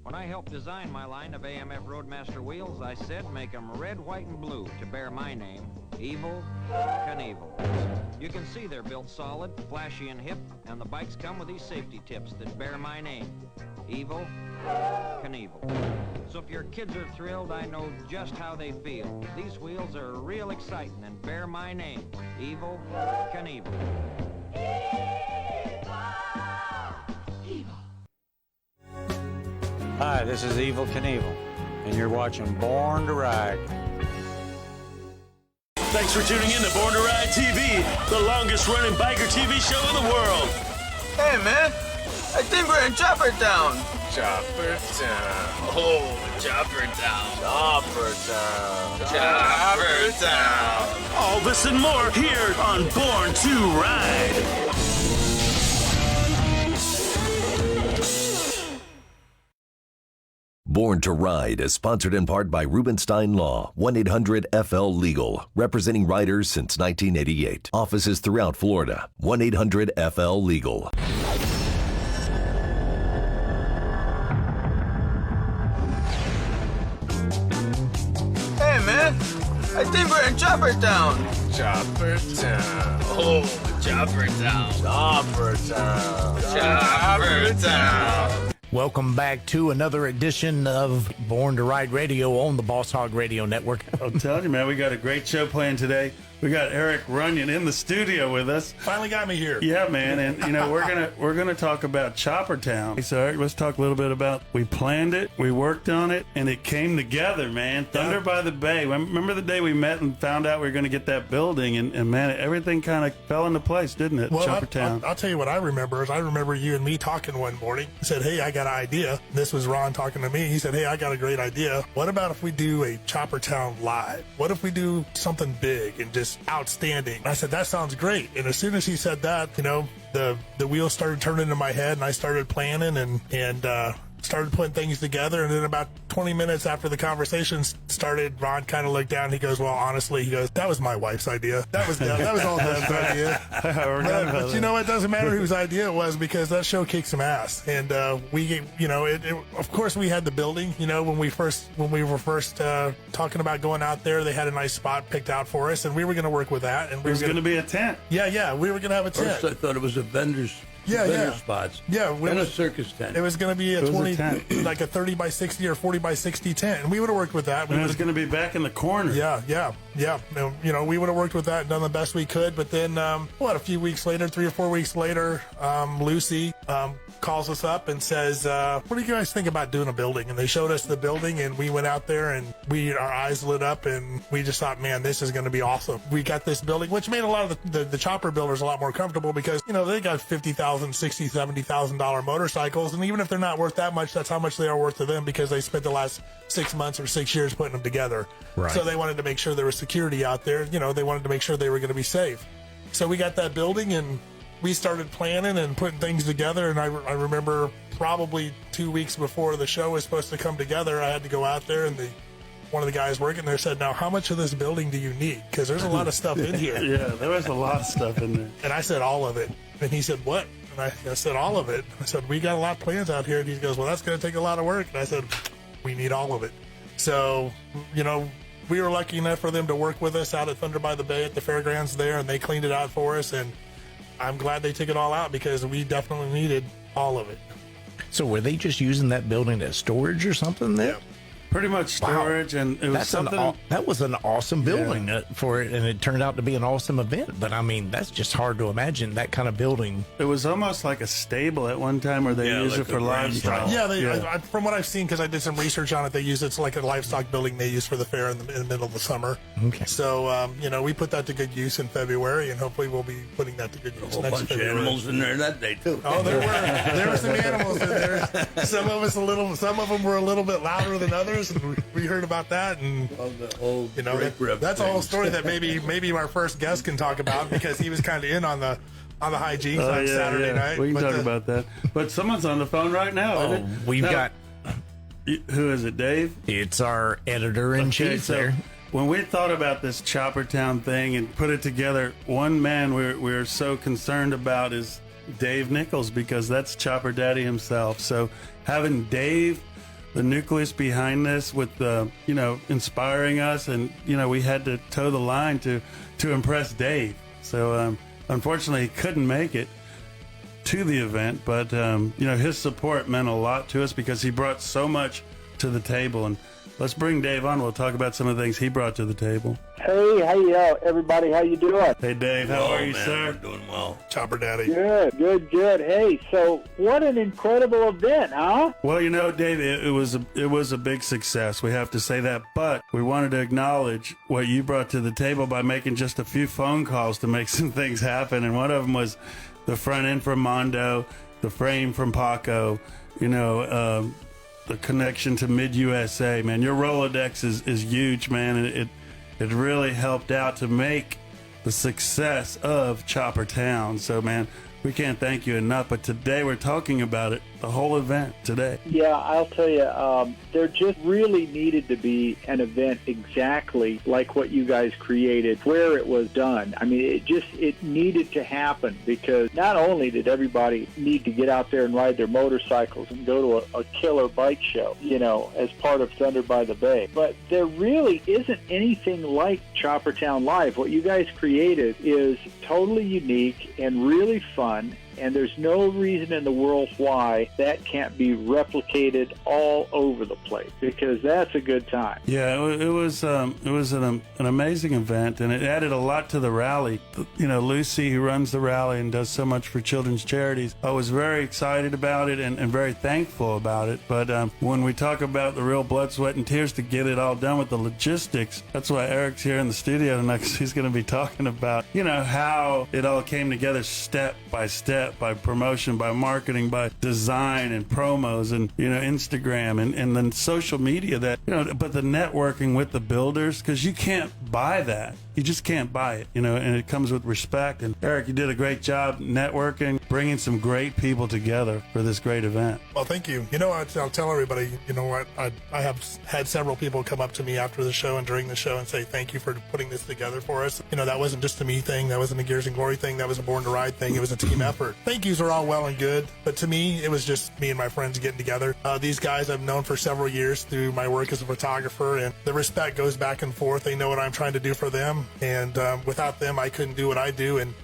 When I helped design my line of AMF Roadmaster wheels, I said make them red, white, and blue to bear my name, Evel Knievel. You can see they're built solid, flashy, and hip, and the bikes come with these safety tips that bear my name, Evel Knievel. So if your kids are thrilled, I know just how they feel. These wheels are real exciting and bear my name, Evel Knievel. Hi, this is Evel Knievel, and you're watching Born to Ride. Thanks for tuning in to Born to Ride TV, the longest running biker TV show in the world. Hey, man, I think we're in Choppertown. Choppertown. Oh, Choppertown. Choppertown. Choppertown. All this and more here on Born to Ride. Born to Ride is sponsored in part by Rubenstein Law, 1-800-FL-LEGAL, representing riders since 1988. Offices throughout Florida, 1-800-FL-LEGAL. Hey, man, I think we're in Choppertown. Choppertown. Oh, Choppertown. Choppertown. Choppertown. Welcome back to another edition of Born to Ride Radio on the Boss Hog Radio Network. I'm telling you, man, we got a great show planned today. We got Eric Runyon in the studio with us. Finally got me here. Yeah, man, and you know we're gonna talk about Choppertown. So Eric, let's talk a little bit about. We planned it, we worked on it, and it came together, man. Thunder by the Bay. Remember the day we met and found out we were gonna get that building, and man, everything kind of fell into place, didn't it? Well, Choppertown. I'll tell you what I remember is I remember you and me talking one morning. I said, "Hey, I got an idea." This was Ron talking to me. He said, "Hey, I got a great idea. What about if we do a Choppertown live? What if we do something big and just outstanding?" I said, "That sounds great." And as soon as he said that, you know, the wheels started turning in my head, and I started planning and started putting things together. And then about 20 minutes after the conversation started, Ron kind of looked down and he goes, "Well, honestly," he goes, "that was my wife's idea. That was all Deb's idea." But you know, it doesn't matter whose idea it was, because that show kicked some ass. And we, you know, of course we had the building. You know, when we were first talking about going out there, they had a nice spot picked out for us, and we were going to work with that. And It was going to be a tent. Yeah, we were going to have a tent. First, I thought it was a vendor spots. Yeah, and a circus tent. It was going to be a 30 by 60 or 40 by 60 tent, and we would have worked with that. And it was going to be back in the corner. Yeah. You know, we would have worked with that and done the best we could. But then, a few weeks later, 3 or 4 weeks later, Lucy calls us up and says, "What do you guys think about doing a building?" And they showed us the building, and we went out there, and our eyes lit up, and we just thought, "Man, this is going to be awesome." We got this building, which made a lot of the chopper builders a lot more comfortable, because, you know, they got $50,000, $60,000, $70,000 motorcycles, and even if they're not worth that much, that's how much they are worth to them, because they spent the last 6 months or 6 years putting them together. Right. So they wanted to make sure there was security out there. You know, they wanted to make sure they were going to be safe. So we got that building, and we started planning and putting things together. And I remember probably 2 weeks before the show was supposed to come together, I had to go out there, and one of the guys working there said, "Now, how much of this building do you need? Because there's a lot of stuff in here." Yeah, there was a lot of stuff in there. And I said, "All of it." And he said, "What?" And I said, "All of it." I said, "We got a lot of plans out here." And he goes, "Well, that's going to take a lot of work." And I said, "We need all of it." So, you know, we were lucky enough for them to work with us out at Thunder by the Bay at the fairgrounds there, and they cleaned it out for us. And I'm glad they took it all out, because we definitely needed all of it. So were they just using that building as storage or something there? Yeah. Pretty much storage, and it was that was an awesome building for it, and it turned out to be an awesome event. But I mean, that's just hard to imagine, that kind of building. It was almost like a stable at one time, where they used it for livestock. Yeah, from what I've seen, because I did some research on it, they use it's like a livestock building they use for the fair in the middle of the summer. Okay. So, you know, we put that to good use in February, and hopefully we'll be putting that to good use a whole next bunch February. of animals in there that day too. Oh, there were some animals in there. Some of them were a little bit louder than others, and we heard about that. And the whole, you know, that's a whole story that maybe our first guest can talk about, because he was kind of in on the hijinks on Saturday night. We can talk about that. But someone's on the phone right now. We've got. Who is it, Dave? It's our editor-in-chief there. When we thought about this Choppertown thing and put it together, one man we're so concerned about is Dave Nichols, because that's Chopper Daddy himself. So having Dave the nucleus behind this with the, inspiring us. And, we had to toe the line to impress Dave. So, unfortunately, he couldn't make it to the event. But, his support meant a lot to us because he brought so much to the table. And let's bring Dave on. We'll talk about some of the things he brought to the table. Hey, everybody, how you doing? Hey, Dave, how are you, man, sir? We're doing well. Chopper Daddy. Good. Hey, so what an incredible event, huh? Well, Dave, it was a big success. We have to say that, but we wanted to acknowledge what you brought to the table by making just a few phone calls to make some things happen. And one of them was the front end from Mondo, the frame from Paco, the connection to Mid USA, man. Your Rolodex is huge, man, and it really helped out to make the success of Choppertown. So, man, we can't thank you enough. But today we're talking about it, the whole event today. Yeah, I'll tell you, there just really needed to be an event exactly like what you guys created, where it was done. I mean, it needed to happen because not only did everybody need to get out there and ride their motorcycles and go to a killer bike show, as part of Thunder by the Bay, but there really isn't anything like Choppertown Live. What you guys created is totally unique and really fun. And there's no reason in the world why that can't be replicated all over the place, because that's a good time. Yeah, it was an amazing event, and it added a lot to the rally. Lucy, who runs the rally and does so much for children's charities, I was very excited about it and very thankful about it. But when we talk about the real blood, sweat, and tears to get it all done with the logistics, that's why Eric's here in the studio tonight, because he's going to be talking about, how it all came together step by step. By promotion, by marketing, by design and promos and, Instagram and then social media but the networking with the builders, because you can't buy that. You just can't buy it, and it comes with respect. And Eric, you did a great job networking, bringing some great people together for this great event. Well, thank you. I'll tell everybody, I have had several people come up to me after the show and during the show and say, thank you for putting this together for us. That wasn't just a me thing. That wasn't a Gears and Glory thing. That was a Born to Ride thing. It was a team effort. Thank yous are all well and good, but to me, it was just me and my friends getting together. These guys I've known for several years through my work as a photographer, and the respect goes back and forth. They know what I'm trying to do for them, and without them, I couldn't do what I do. And,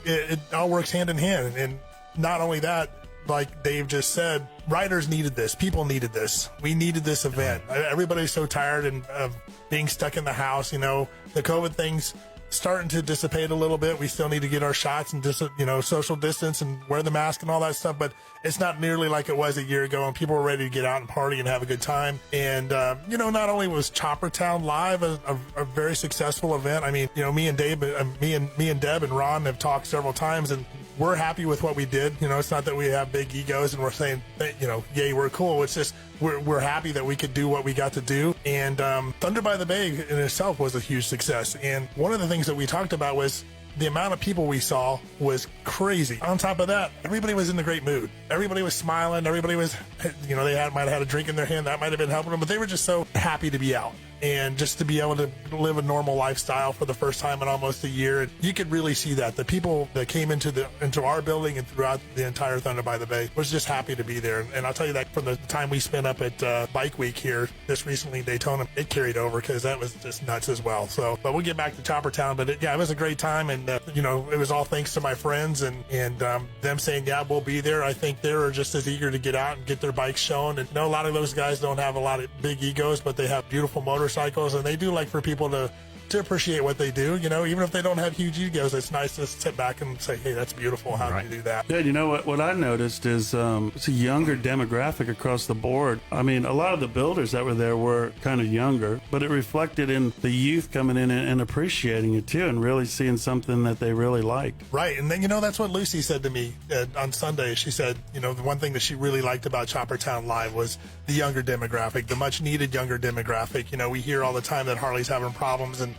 it all works hand in hand. And not only that, like Dave just said, riders needed this. People needed this. We needed this event. Everybody's so tired of being stuck in the house. The COVID thing's starting to dissipate a little bit. We still need to get our shots and just, social distance and wear the mask and all that stuff, but it's not nearly like it was a year ago, and people were ready to get out and party and have a good time. And, not only was Choppertown Live a very successful event. I mean, me and Deb and Ron have talked several times, and we're happy with what we did. It's not that we have big egos and we're saying, yay, we're cool. It's just we're happy that we could do what we got to do. And Thunder by the Bay in itself was a huge success. And one of the things that we talked about was the amount of people we saw was crazy. On top of that, everybody was in a great mood. Everybody was smiling. Everybody was, they might have had a drink in their hand. That might have been helping them, but they were just so happy to be out. And just to be able to live a normal lifestyle for the first time in almost a year. And you could really see that. The people that came into our building and throughout the entire Thunder by the Bay was just happy to be there. And I'll tell you that from the time we spent up at Bike Week here, this recently Daytona, it carried over because that was just nuts as well. So, but we'll get back to Choppertown. But it was a great time. And, it was all thanks to my friends and them saying, yeah, we'll be there. I think they were just as eager to get out and get their bikes shown. And a lot of those guys don't have a lot of big egos, but they have beautiful motorcycles, and they do like for people to appreciate what they do. Even if they don't have huge egos, it's nice to sit back and say, hey, that's beautiful. How do you do that? Yeah, what I noticed is it's a younger demographic across the board. I mean, a lot of the builders that were there were kind of younger, but it reflected in the youth coming in and appreciating it too, and really seeing something that they really liked. Right. And then, that's what Lucy said to me on Sunday. She said, the one thing that she really liked about Choppertown Live was the younger demographic, the much needed younger demographic. We hear all the time that Harley's having problems, and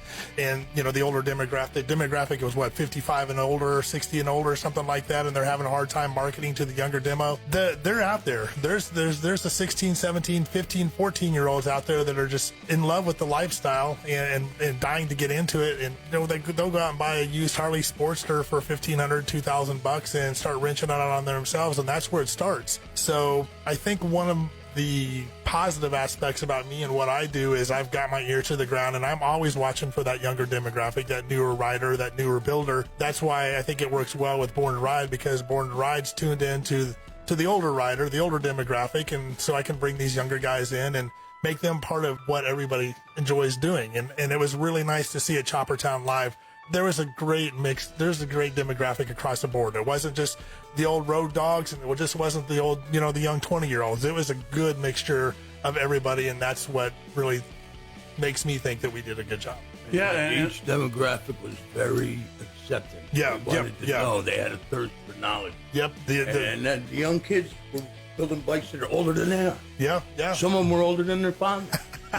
the older demographic, the demographic was 55 and older, 60 and older, something like that, and they're having a hard time marketing to the younger demo. They're out there. There's the 16, 17, 15, 14-year-olds out there that are just in love with the lifestyle and dying to get into it. And they'll go out and buy a used Harley Sportster for $1,500, $2,000 and start wrenching on it on themselves, and that's where it starts. So I think one of the positive aspects about me and what I do is I've got my ear to the ground, and I'm always watching for that younger demographic, that newer rider, that newer builder. That's why I think it works well with Born to Ride, because Born to Ride's tuned in to the older rider, the older demographic, and so I can bring these younger guys in and make them part of what everybody enjoys doing. And it was really nice to see at Choppertown Live. There was a great mix. There's a great demographic across the board. It wasn't just the old road dogs, and it just wasn't the old, the young 20-year-olds. It was a good mixture of everybody, and that's what really makes me think that we did a good job. Yeah, and each demographic was very accepting. Yeah, they wanted to know. They had a thirst for knowledge. Yep. And then the young kids were building bikes that are older than they are. Yeah. Some of them were older than their father.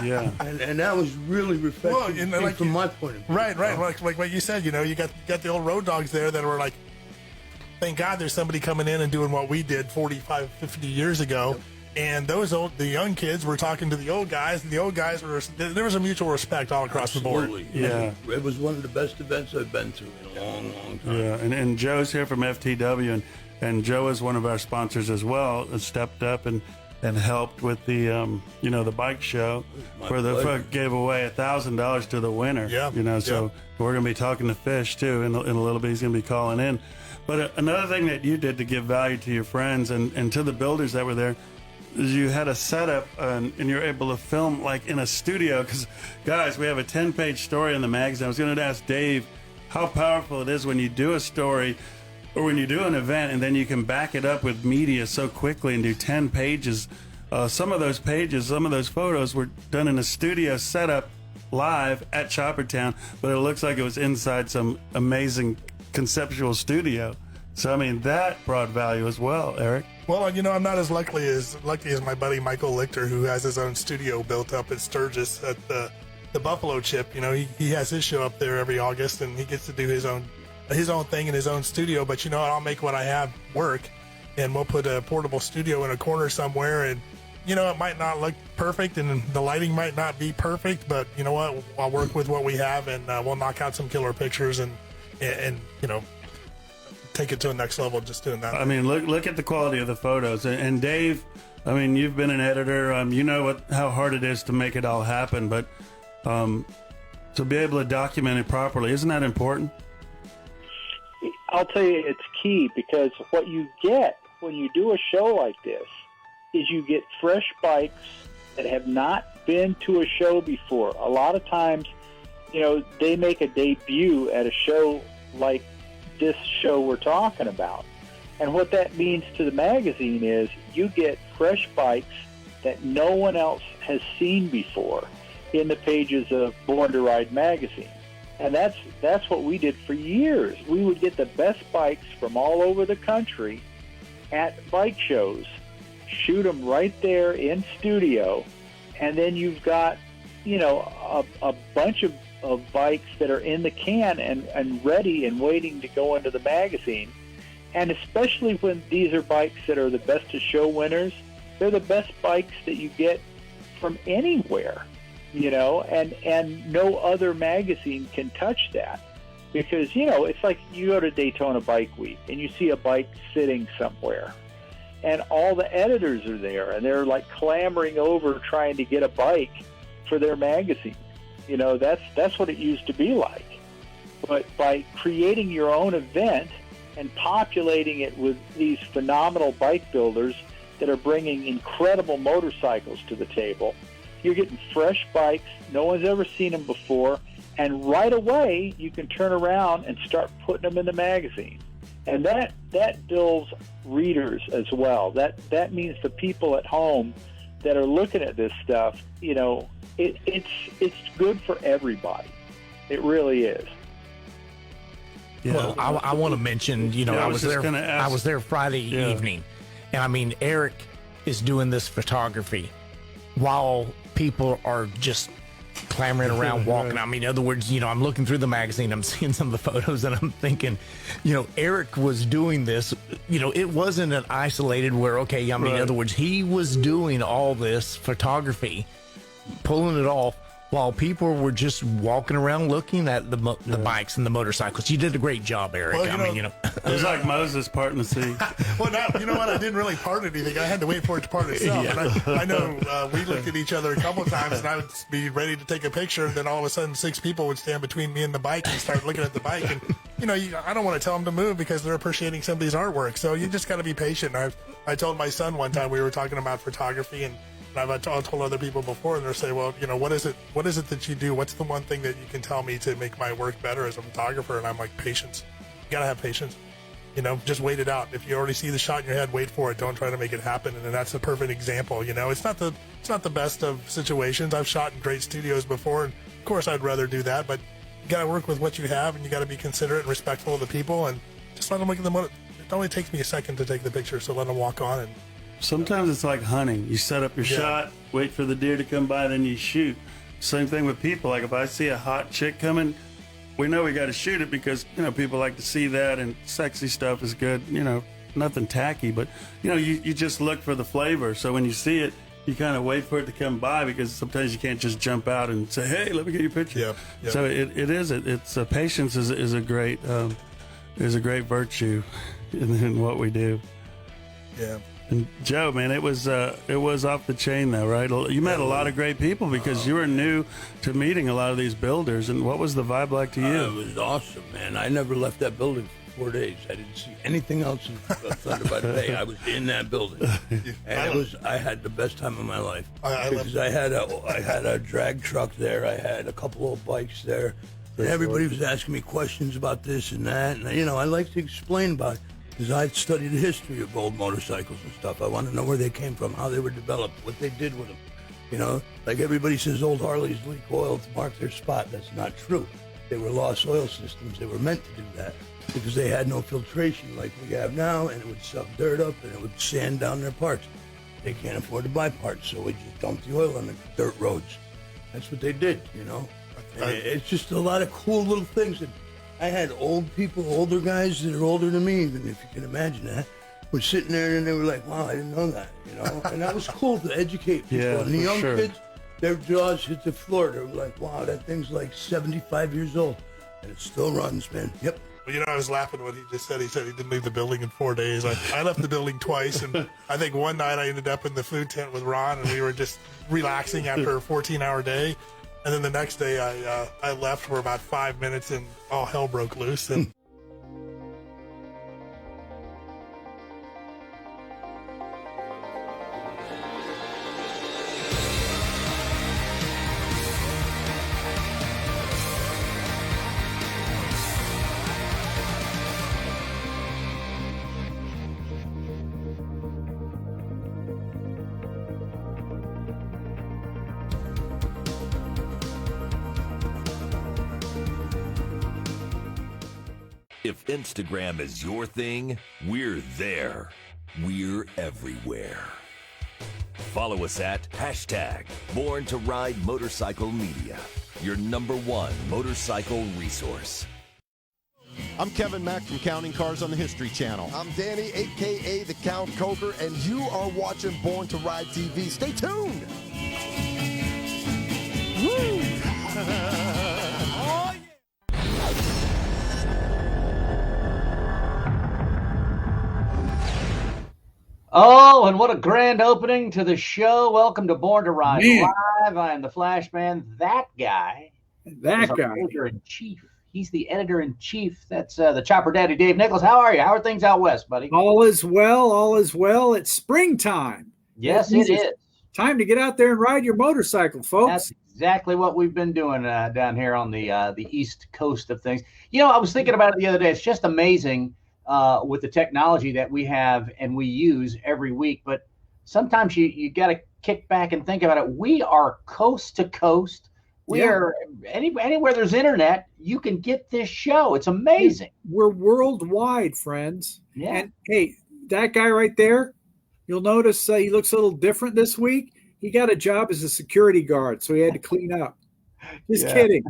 Yeah, and that was really refreshing from my point of view. Right. Like what you said, you got the old road dogs there that were like, thank God there's somebody coming in and doing what we did 45, 50 years ago. Yep. And the young kids were talking to the old guys, and the old guys there was a mutual respect all across the board. Yeah. It was one of the best events I've been to in a long, long time. Yeah, and Joe's here from FTW, and Joe is one of our sponsors as well, stepped up and helped with the the bike show gave away $1,000 to the winner. So we're gonna be talking to Fish too in a little bit. He's gonna be calling in. But another thing that you did to give value to your friends and to the builders that were there is you had a setup and you're able to film like in a studio, because guys, we have a 10-page story in the magazine. I was going to ask Dave how powerful it is when you do a story or when you do an event and then you can back it up with media so quickly and do 10 pages. Some of those photos were done in a studio setup live at Choppertown, but it looks like it was inside some amazing conceptual studio. So, I mean, that brought value as well, Eric. Well, I'm not as lucky as my buddy Michael Lichter, who has his own studio built up at Sturgis at the Buffalo Chip. He has his show up there every August, and he gets to do his own thing in his own studio. But I'll make what I have work, and we'll put a portable studio in a corner somewhere, and it might not look perfect, and the lighting might not be perfect, but you know what? I'll work with what we have, and we'll knock out some killer pictures, and take it to the next level just doing that. I mean, look at the quality of the photos. And Dave, I mean, you've been an editor. You know how hard it is to make it all happen, but to be able to document it properly, isn't that important? I'll tell you, it's key, because what you get when you do a show like this is you get fresh bikes that have not been to a show before. A lot of times, they make a debut at a show like this show we're talking about. And what that means to the magazine is you get fresh bikes that no one else has seen before in the pages of Born to Ride magazine. And that's what we did for years. We would get the best bikes from all over the country at bike shows, shoot them right there in studio, and then you've got, a bunch of bikes that are in the can and ready and waiting to go into the magazine. And especially when these are bikes that are the best of show winners, they're the best bikes that you get from anywhere, and no other magazine can touch that. Because, it's like you go to Daytona Bike Week and you see a bike sitting somewhere, and all the editors are there, and they're like clamoring over trying to get a bike for their magazine. That's what it used to be like. But by creating your own event and populating it with these phenomenal bike builders that are bringing incredible motorcycles to the table, you're getting fresh bikes. No one's ever seen them before. And right away, you can turn around and start putting them in the magazine. And that builds readers as well. That means the people at home that are looking at this stuff, it's good for everybody. It really is. Yeah. Well, I want to mention, I was there Friday evening, and I mean, Eric is doing this photography while people are just clamoring around, walking. I mean, in other words, I'm looking through the magazine, I'm seeing some of the photos, and I'm thinking, Eric was doing this. It wasn't an isolated where, in other words, he was doing all this photography, pulling it off while people were just walking around looking at the bikes and the motorcycles. You did a great job, Eric. Well, it was like Moses parting the sea. Well, you know what? I didn't really part anything. I had to wait for it to part itself. Yeah. And I know we looked at each other a couple of times, and I would be ready to take a picture, and then all of a sudden 6 people would stand between me and the bike and start looking at the bike. And, I don't want to tell them to move because they're appreciating somebody's artwork. So you just got to be patient. I told my son one time, we were talking about photography, and I've told other people before, and they'll say, well, what is it that you do? What's the one thing that you can tell me to make my work better as a photographer? And I'm like, patience. You got to have patience. Just wait it out. If you already see the shot in your head, wait for it. Don't try to make it happen. And that's a perfect example. It's not the best of situations. I've shot in great studios before, and of course I'd rather do that, but you got to work with what you have, and you got to be considerate and respectful of the people, and just let them look at the motor. It only takes me a second to take the picture, so let them walk on. And sometimes it's like hunting. You set up your shot, wait for the deer to come by, then you shoot. Same thing with people. Like if I see a hot chick coming, we know we got to shoot it because, people like to see that, and sexy stuff is good, nothing tacky, but, you just look for the flavor. So when you see it, you kind of wait for it to come by because sometimes you can't just jump out and say, hey, let me get your picture. Yep. So it's patience is a great virtue in what we do. Yeah. And Joe, man, it was off the chain though, right? You met a lot of great people because you were new to meeting a lot of these builders. And what was the vibe like to you? It was awesome, man. I never left that building for 4 days. I didn't see anything else in Thunder by the Bay. I was in that building, and I had the best time of my life because I had a drag truck there. I had a couple old bikes there, and everybody was asking me questions about this and that. And I like to explain about it. Because I studied the history of old motorcycles and stuff. I want to know where they came from, how they were developed, what they did with them. Like everybody says old Harleys leak oil to mark their spot. That's not true. They were lost oil systems. They were meant to do that because they had no filtration like we have now, and it would suck dirt up and it would sand down their parts. They can't afford to buy parts, so we just dumped the oil on the dirt roads. That's what they did, And it's just a lot of cool little things that I had older guys that are older than me, even if you can imagine that, were sitting there and they were like, wow, I didn't know that, And that was cool to educate people. Yeah, and the young sure. kids, their jaws hit the floor. They were like, wow, that thing's like 75 years old, and it still runs, man. Yep. Well, I was laughing when he just said he didn't leave the building in 4 days. I left the building twice, and I think one night I ended up in the food tent with Ron, and we were just relaxing after a 14-hour day. And then the next day, I left for about 5 minutes, and all hell broke loose. And If Instagram is your thing, we're there. We're everywhere. Follow us at #Born to Ride Motorcycle Media, your #1 motorcycle resource. I'm Kevin Mack from Counting Cars on the History Channel. I'm Danny, a.k.a. the Count Coker, and you are watching Born to Ride TV. Stay tuned. Woo! Oh, yeah. Oh, and what a grand opening to the show. Welcome to Born to Ride Live. I am the Flash Man. That guy. Editor-in-chief. He's the editor-in-chief. That's the Chopper Daddy, Dave Nichols. How are you? How are things out west, buddy? All is well. All is well. It's springtime. Yes, it is. Time to get out there and ride your motorcycle, folks. That's exactly what we've been doing down here on the east coast of things. I was thinking about it the other day. It's just amazing with the technology that we have and we use every week. But sometimes you got to kick back and think about it. We are coast to coast. We are anywhere there's internet, you can get this show. It's amazing. We're worldwide, friends. Yeah. And hey, that guy right there, you'll notice he looks a little different this week. He got a job as a security guard, so he had to clean up. Just kidding.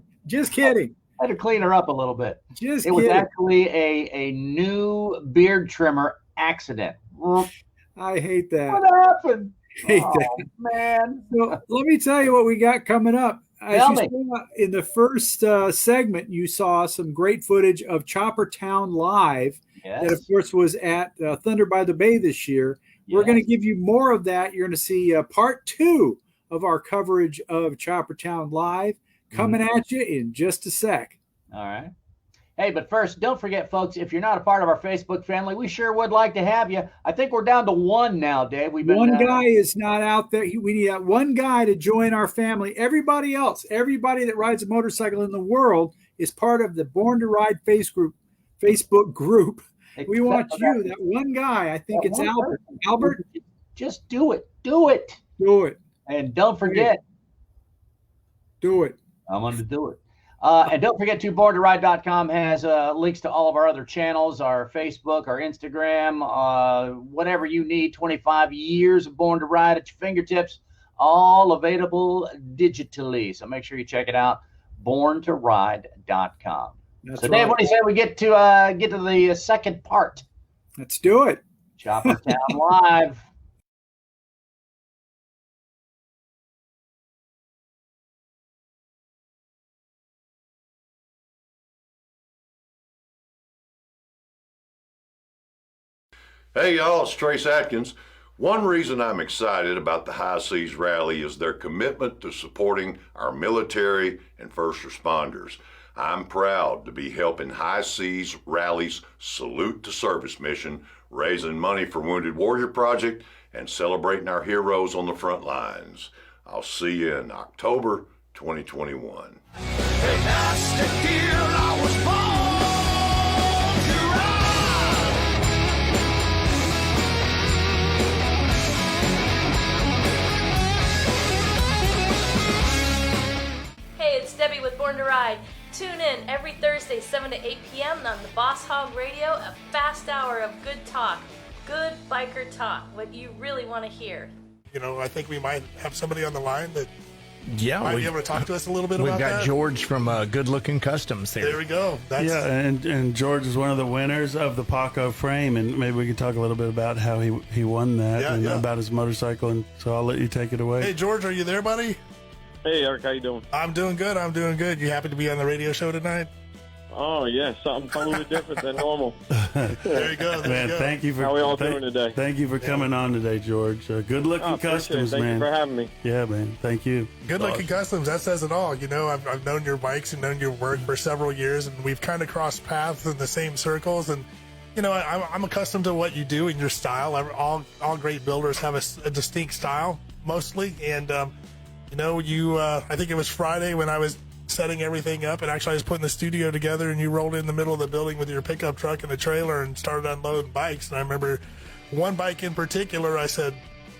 I had to clean her up a little bit. It was actually a new beard trimmer accident. I hate that. What happened? Hate that. Man. So let me tell you what we got coming up. As you saw in the first segment, you saw some great footage of Choppertown Live. Yes. That, of course, was at Thunder by the Bay this year. We're going to give you more of that. You're going to see part 2 of our coverage of Choppertown Live coming at you in just a sec. All right. Hey, but first, don't forget, folks, if you're not a part of our Facebook family, we sure would like to have you. I think we're down to 1 now, Dave. One guy is not out there. We need that one guy to join our family. Everybody else, everybody that rides a motorcycle in the world is part of the Born to Ride Facebook group. We want you, that one guy. I think it's Albert. Albert, just do it. Do it. Do it. And don't forget. Do it. I'm going to do it. And don't forget, too, BornToRide.com has links to all of our other channels, our Facebook, our Instagram, whatever you need. 25 years of Born to Ride at your fingertips, all available digitally. So make sure you check it out, BornToRide.com. That's so, right. Dave, what do you say we get to the second part? Let's do it. Choppertown Live. Hey y'all, it's Trace Atkins. One reason I'm excited about the High Seas Rally is their commitment to supporting our military and first responders. I'm proud to be helping High Seas Rally's Salute to Service mission, raising money for Wounded Warrior Project, and celebrating our heroes on the front lines. I'll see you in October 2021. Hey, it's Debbie with Born to Ride. Tune in every Thursday, 7 to 8 p.m. on the Boss Hog Radio, a fast hour of good talk. Good biker talk, what you really want to hear. You know, I think we might have somebody on the line that might be able to talk to us a little bit about that. We've got George from Good Looking Customs here. There we go. And George is one of the winners of the Paco frame, and maybe we can talk a little bit about how he won that about his motorcycle. And so I'll let you take it away. Hey, George, are you there, buddy? Hey, Eric, how you doing? I'm doing good. You happen to be on the radio show tonight? Oh, yeah, something totally different than normal. There you go. Man, thank you for how we all doing today. Thank you for coming on today, George. Good Looking Customs, man. Thank you for having me. Yeah, man. Thank you. Good Looking Customs. That says it all. You know, I've known your bikes and known your work for several years, and we've kind of crossed paths in the same circles. And you know, I'm accustomed to what you do and your style. All great builders have a distinct style, mostly. And you know, I think it was Friday when I was setting everything up, and actually I was putting the studio together, and you rolled in the middle of the building with your pickup truck and the trailer and started unloading bikes. And I remember one bike in particular, I said,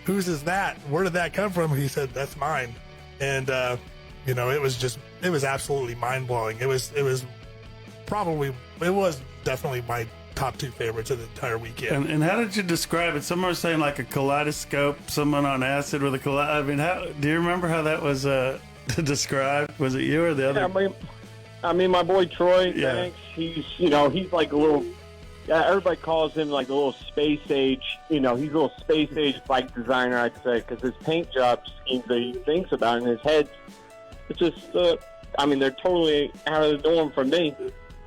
"Whose is that? Where did that come from?" He said, "That's mine." And you know, it was absolutely mind-blowing. It was definitely my top 2 favorites of the entire weekend. And how did you describe it? Someone was saying like a kaleidoscope, someone on acid with a I mean, do you remember how that was described? Was it you or the other? Yeah, I mean, my boy Troy, thanks. He's like a little, everybody calls him like a little space age, he's a little space age bike designer, I'd say, because his paint job schemes that he thinks about in his head, it's just, they're totally out of the norm for me.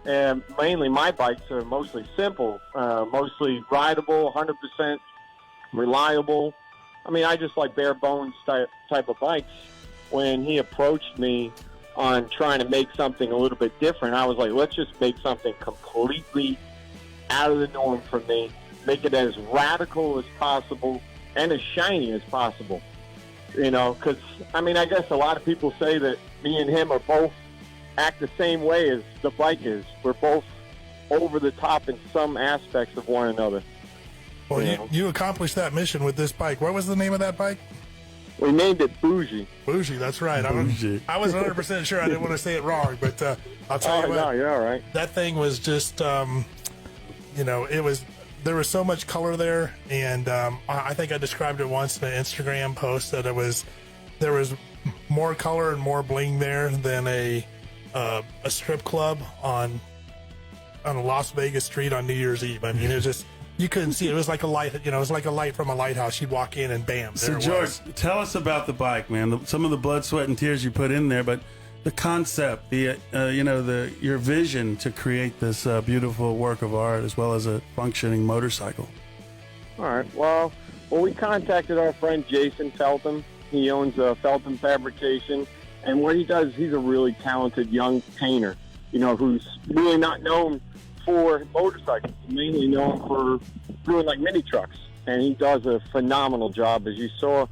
And mainly my bikes are mostly simple, mostly rideable, 100% reliable. I mean, I just like bare bones type of bikes. When he approached me on trying to make something a little bit different, I was like, let's just make something completely out of the norm for me. Make it as radical as possible and as shiny as possible. Because, I guess a lot of people say that me and him are both act the same way as the bike is. We're both over the top in some aspects of one another. Well, you accomplished that mission with this bike. What was the name of that bike? We named it Bougie. Bougie, that's right. Bougie. I was 100% sure I didn't want to say it wrong, but I'll tell you what. No, you're all right. That thing was just, there was so much color there, and I think I described it once in an Instagram post that there was more color and more bling there than a strip club on a Las Vegas street on New Year's Eve. I mean, it was just You couldn't see it. It was like a light, it was like a light from a lighthouse. You'd walk in and bam, there So, it George, was. tell us about the bike, man. Some of the blood, sweat, and tears you put in there, but the concept, your vision to create this beautiful work of art as well as a functioning motorcycle. All right. Well, we contacted our friend Jason Feltham. He owns Feltham Fabrication, and what he does, he's a really talented young painter, who's really not known for motorcycles, mainly known for doing like mini trucks, and he does a phenomenal job, as you saw.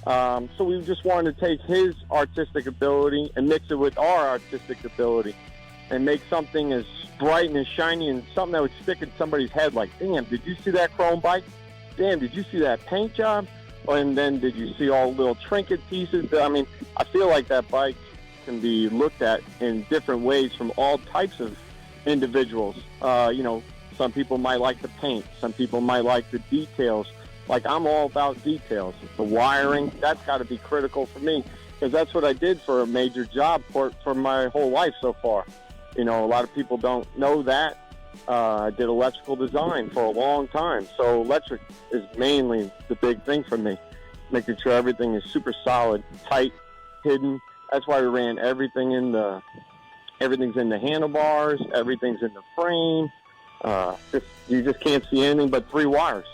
So we just wanted to take his artistic ability and mix it with our artistic ability and make something as bright and as shiny and something that would stick in somebody's head like, damn, did you see that chrome bike? Damn, did you see that paint job? And then did you see all the little trinket pieces? I mean, I feel like that bike can be looked at in different ways from all types of individuals. Some people might like the paint. Some people might like the details. Like, I'm all about details. The wiring, that's got to be critical for me, because that's what I did for a major job for my whole life so far. A lot of people don't know that. I did electrical design for a long time, so electric is mainly the big thing for me, making sure everything is super solid, tight, hidden. That's why we ran everything's in the handlebars, everything's in the frame. You just can't see anything but 3 wires.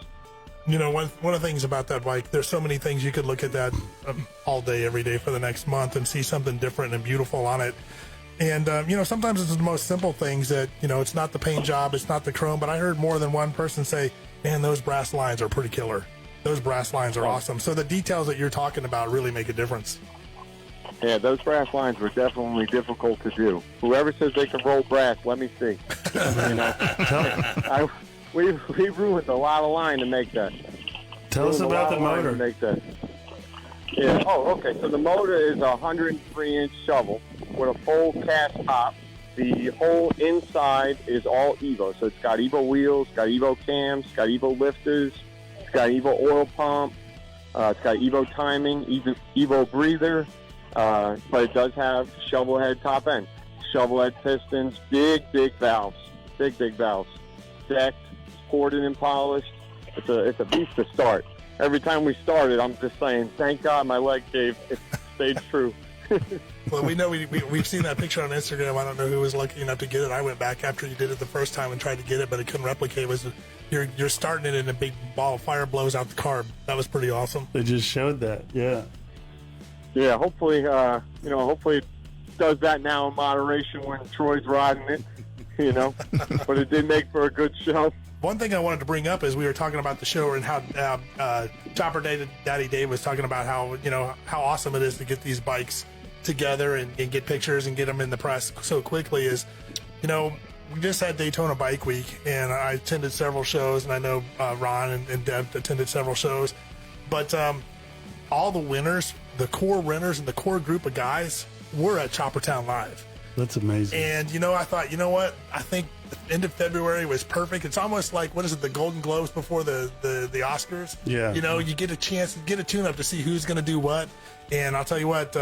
One of the things about that bike, there's so many things you could look at that all day, every day for the next month and see something different and beautiful on it. And, sometimes it's the most simple things that, it's not the paint job, it's not the chrome, but I heard more than one person say, man, those brass lines are pretty killer. Those brass lines are awesome. So the details that you're talking about really make a difference. Yeah, those brass lines were definitely difficult to do. Whoever says they can roll brass, let me see. We ruined a lot of line to make that. Tell us about the motor. To make that. Yeah. Oh, okay. So the motor is a 103-inch shovel with a full cast top. The whole inside is all Evo. So it's got Evo wheels, got Evo cams, got Evo lifters, it's got Evo oil pump, it's got Evo timing, Evo breather, but it does have shovel head top end, shovel head pistons, big valves, big valves, decked, ported and polished. It's a beast to start. Every time we started, I'm just saying, thank God my leg gave. It stayed true. Well, we know we've seen that picture on Instagram. I don't know who was lucky enough to get it. I went back after you did it the first time and tried to get it, but I couldn't replicate. It was you're starting it and a big ball of fire blows out the carb. That was pretty awesome. They just showed that, yeah. Yeah, hopefully, hopefully it does that now in moderation when Troy's riding it, But it did make for a good show. One thing I wanted to bring up is we were talking about the show and how Chopper Daddy Dave was talking about how awesome it is to get these bikes together and get pictures and get them in the press so quickly. We just had Daytona Bike Week and I attended several shows, and I know Ron and Deb attended several shows, but all the winners, the core winners and the core group of guys were at Choppertown Live. That's amazing. And I thought, I think the end of February was perfect. It's almost like, what is it, the Golden Globes before the Oscars? Yeah. You get a chance to get a tune-up to see who's going to do what. And I'll tell you what,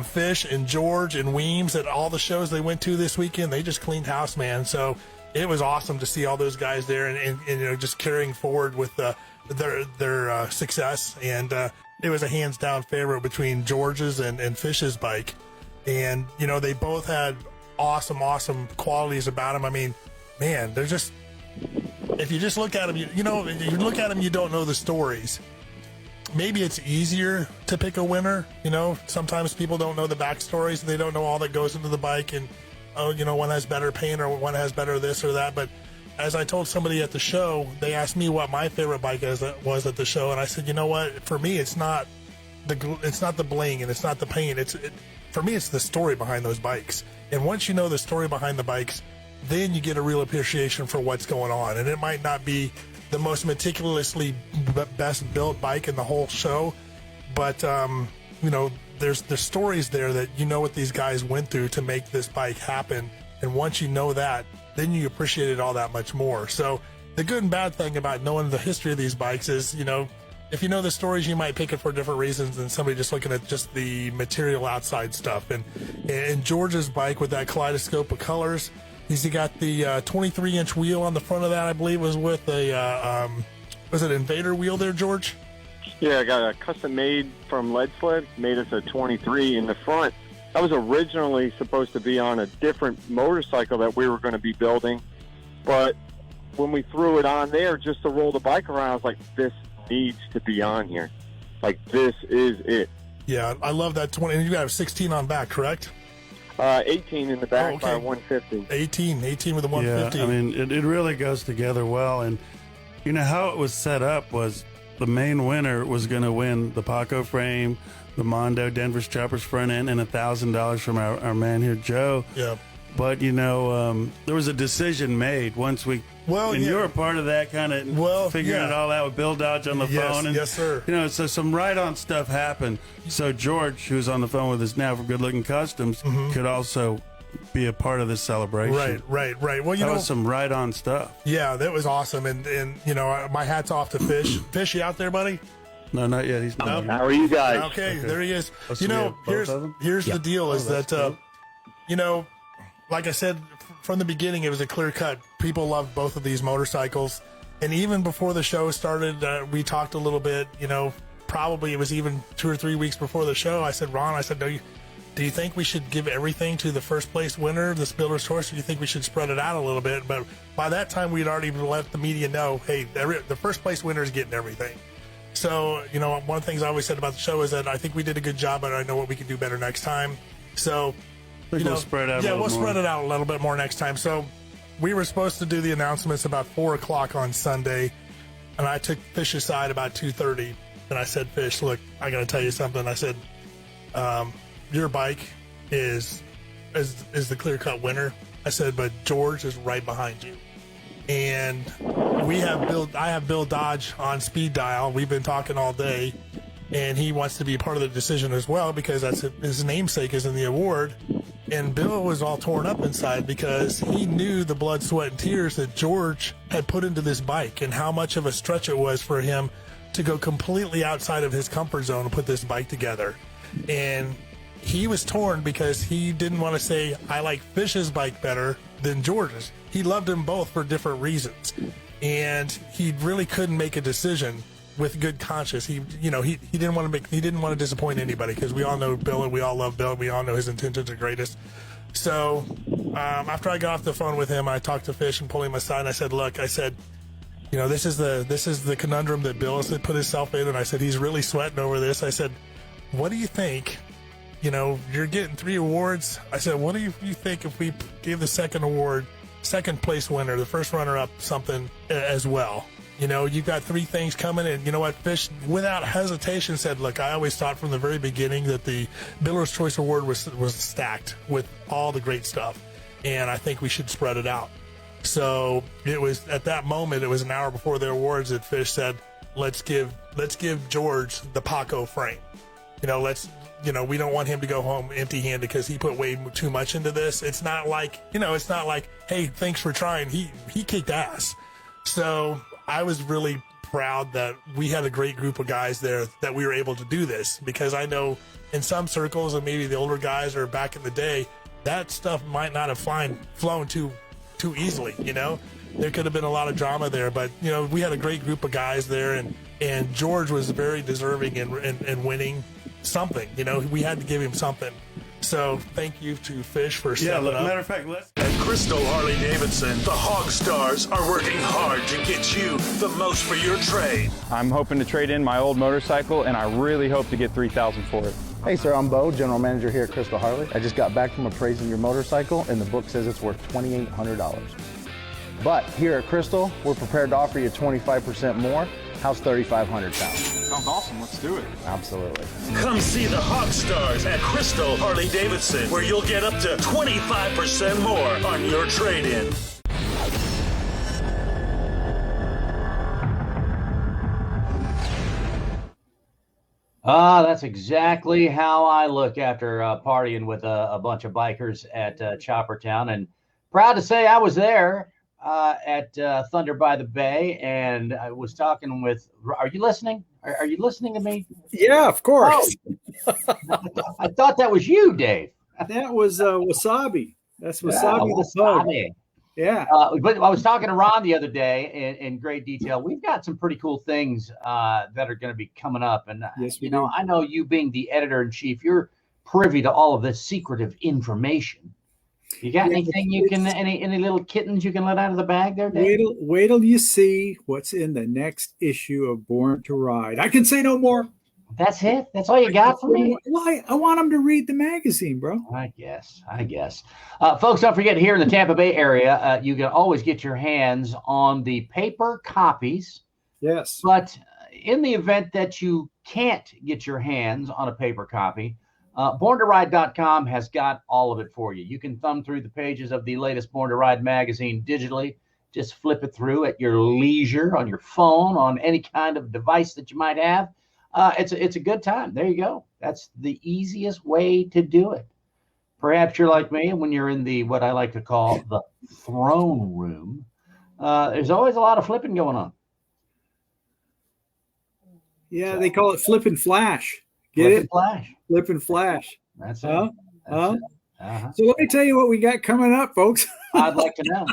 Fish and George and Weems at all the shows they went to this weekend, they just cleaned house, man. So it was awesome to see all those guys there and just carrying forward with their success. And it was a hands-down favorite between George's and Fish's bike. And, they both had awesome qualities about them. I mean, man, they're just, if you just look at them, you look at them, you don't know the stories. Maybe it's easier to pick a winner. Sometimes people don't know the backstories. They don't know all that goes into the bike and, one has better paint or one has better this or that. But as I told somebody at the show, they asked me what my favorite bike was at the show. And I said, you know what, for me, it's not the bling and it's not the paint. For me, it's the story behind those bikes. And once you know the story behind the bikes, then you get a real appreciation for what's going on. And it might not be the most meticulously best built bike in the whole show, but there's stories there that what these guys went through to make this bike happen. And once you know that, then you appreciate it all that much more. So the good and bad thing about knowing the history of these bikes is, if you know the stories, you might pick it for different reasons than somebody just looking at just the material outside stuff. And George's bike with that kaleidoscope of colors, He's got the 23-inch wheel on the front of that. I believe was with a was it Invader wheel there, George? Yeah, I got a custom made from Lead Sled. Made us a 23 in the front. That was originally supposed to be on a different motorcycle that we were going to be building, but when we threw it on there just to roll the bike around, I was like, this needs to be on here. Like, this is it. Yeah, I love that 20. And you have 16 on back, correct? 18 in the back by 150. 18 with a 150. Yeah, I mean, it really goes together well. And, you know, how it was set up was the main winner was going to win the Paco frame, the Mondo Denver's Choppers front end, and $1,000 from our man here, Joe. Yeah. But, you know, there was a decision made once we... Well, and yeah. you were part of that kind of figuring it all out with Bill Dodge on the phone. And, yes, sir. You know, so some right-on stuff happened. So George, who's on the phone with us now for Good Looking Customs, could also be a part of this celebration. Right. Well, that was some right-on stuff. Yeah, that was awesome. And you know, my hat's off to Fish. Fish, you out there, buddy? No, not yet. He's not. How are you guys? Okay, there he is. Oh, so you know, here's Yeah. the deal is that, cool. you know, like I said, from the beginning, it was a clear cut. People loved both of these motorcycles. And even before the show started, we talked a little bit, you know, probably it was even 2 or 3 weeks before the show. I said, Ron, do you think we should give everything to the first place winner, this Builder's Choice, or do you think we should spread it out a little bit? But by that time, we'd already let the media know, hey, the first place winner is getting everything. So, you know, one of the things I always said about the show is that I think we did a good job, but I know what we can do better next time. So, we'll spread it out spread it out a little bit more next time. So we were supposed to do the announcements about 4 o'clock on Sunday, and I took Fish aside about 2:30, and I said, Fish, look, I got to tell you something. I said, your bike is the clear-cut winner. I said, but George is right behind you. And I have Bill Dodge on speed dial. We've been talking all day, and he wants to be part of the decision as well because that's his namesake is in the award. And Bill was all torn up inside because he knew the blood, sweat, and tears that George had put into this bike and how much of a stretch it was for him to go completely outside of his comfort zone and put this bike together. And he was torn because he didn't want to say, I like Fish's bike better than George's. He loved them both for different reasons. And he really couldn't make a decision with good conscience. He didn't want to disappoint anybody because we all know Bill and we all love Bill. We all know his intentions are greatest. So after I got off the phone with him, I talked to Fish and pulled him aside. And I said, look, you know, this is the conundrum that Bill has put himself in. And I said, he's really sweating over this. I said, what do you think? You know, you're getting 3 awards. I said, what do you think if we gave the second award, second place winner, the first runner up, something as well? You know, you've got 3 things coming, and you know what? Fish, without hesitation, said, look, I always thought from the very beginning that the Builder's Choice Award was stacked with all the great stuff, and I think we should spread it out. So it was at that moment, it was an hour before the awards that Fish said, let's give George the Paco frame. You know, we don't want him to go home empty-handed because he put way too much into this. It's not like, hey, thanks for trying. He kicked ass. So I was really proud that we had a great group of guys there that we were able to do this, because I know in some circles, and maybe the older guys or back in the day, that stuff might not have flown too easily, you know? There could have been a lot of drama there, but, you know, we had a great group of guys there, and George was very deserving in winning something. You know, we had to give him something. So thank you to Fish for stepping up. Matter of fact, At Crystal Harley Davidson, the Hog Stars are working hard to get you the most for your trade. I'm hoping to trade in my old motorcycle, and I really hope to get $3,000 for it. Hey sir, I'm Bo, general manager here at Crystal Harley. I just got back from appraising your motorcycle, and the book says it's worth $2,800. But here at Crystal, we're prepared to offer you 25% more. How's $3,500 sound? Sounds awesome. Let's do it. Absolutely. Come see the Hog Stars at Crystal Harley Davidson, where you'll get up to 25% more on your trade-in. That's exactly how I look after partying with a bunch of bikers at Choppertown. And proud to say I was there at Thunder by the Bay, and I was talking with. Are you listening? Are you listening to me? Yeah, of course. Oh, I thought that was you, Dave. That was Wasabi. That's Wasabi the Thug. Yeah. But I was talking to Ron the other day in great detail. We've got some pretty cool things that are going to be coming up. And, yes, we do. I know you being the editor-in-chief, you're privy to all of this secretive information. You got anything you can, any little kittens you can let out of the bag there, Dave? Wait till you see what's in the next issue of Born to Ride. I can say no more. That's it? That's all you got for me? Well, I want them to read the magazine, bro. I guess. Folks, don't forget, here in the Tampa Bay area, you can always get your hands on the paper copies. Yes. But in the event that you can't get your hands on a paper copy, BornToRide.com has got all of it for you. You can thumb through the pages of the latest Born to Ride magazine digitally. Just flip it through at your leisure, on your phone, on any kind of device that you might have. It's a good time. There you go. That's the easiest way to do it. Perhaps you're like me, and when you're in the what I like to call the throne room, there's always a lot of flipping going on. Yeah, they call it flip and flash. Get it? Flash. Flip and flash. That's it. So let me tell you what we got coming up, folks. I'd like to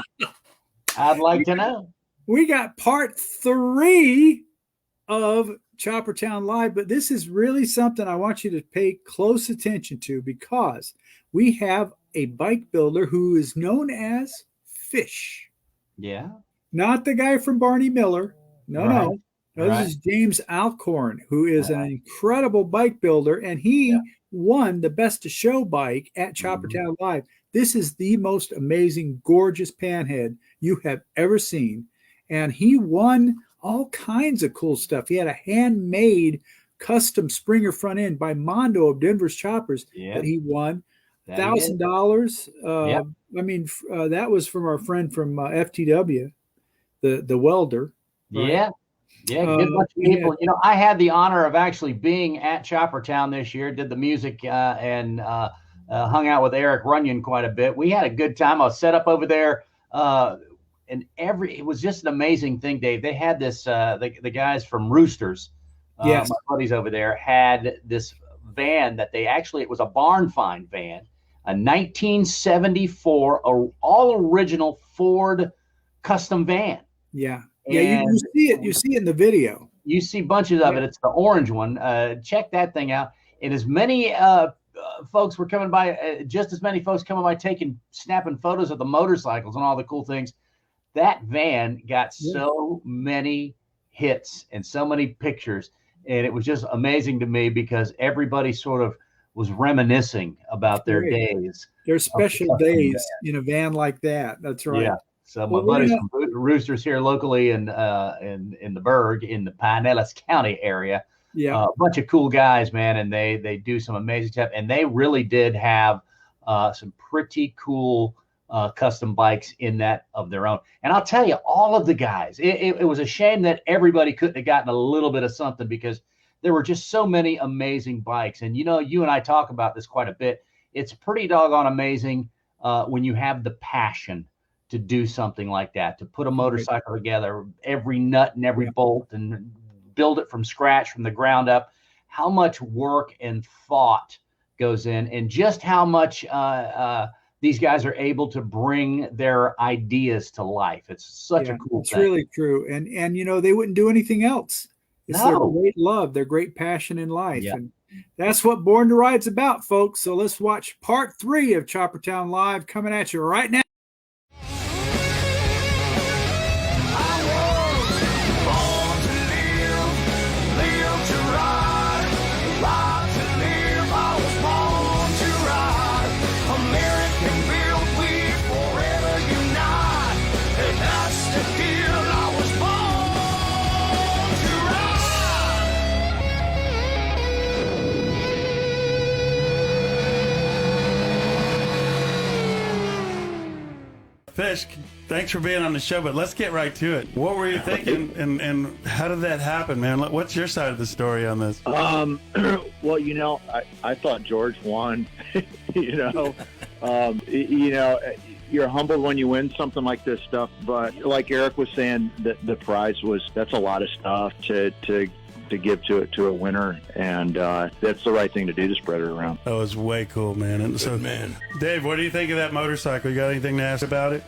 know. We got part 3 of Choppertown Live, but this is really something I want you to pay close attention to, because we have a bike builder who is known as Fish. Yeah. Not the guy from Barney Miller. No. Right. This is James Alcorn, who is an incredible bike builder, and he won the Best of Show bike at Choppertown Live. This is the most amazing, gorgeous panhead you have ever seen, and he won all kinds of cool stuff. He had a handmade custom Springer front end by Mondo of Denver's Choppers that he won. $1,000. I mean, that was from our friend from FTW, the welder. Right? Yeah, good bunch of people. You know, I had the honor of actually being at Choppertown this year, did the music and hung out with Eric Runyon quite a bit. We had a good time. I was set up over there. And it was just an amazing thing, Dave. They had this, the guys from Roosters, my buddies over there, had this van that it was a barn find van, a 1974 all original Ford custom van. Yeah. Yeah, you see it. You see it in the video. You see bunches of it. It's the orange one. Check that thing out. And as many folks were coming by, just as many folks coming by snapping photos of the motorcycles and all the cool things. That van got so many hits and so many pictures. And it was just amazing to me because everybody sort of was reminiscing about their days. Their special days in a van like that. That's right. Yeah. So my buddies from Roosters here locally in the Berg, in the Pinellas County area, a bunch of cool guys, man, and they do some amazing stuff. And they really did have some pretty cool custom bikes in that of their own. And I'll tell you, all of the guys, it was a shame that everybody couldn't have gotten a little bit of something, because there were just so many amazing bikes. And, you know, you and I talk about this quite a bit. It's pretty doggone amazing when you have the passion to do something like that, to put a motorcycle together, every nut and every bolt, and build it from scratch, from the ground up. How much work and thought goes in, and just how much these guys are able to bring their ideas to life. It's such a cool thing. It's really true. And you know, they wouldn't do anything else. It's their great love, their great passion in life. Yeah. And that's what Born to Ride's about, folks. So let's watch part 3 of Choppertown Live coming at you right now. Fish, thanks for being on the show, but let's get right to it. What were you thinking, and how did that happen, man? What's your side of the story on this? Well, you know, I thought George won. You know, you're humbled when you win something like this stuff, but like Eric was saying, the prize that's a lot of stuff to give to a winner, and that's the right thing to do, to spread it around. That was way cool, man. And so, Dave, what do you think of that motorcycle? You got anything to ask about it?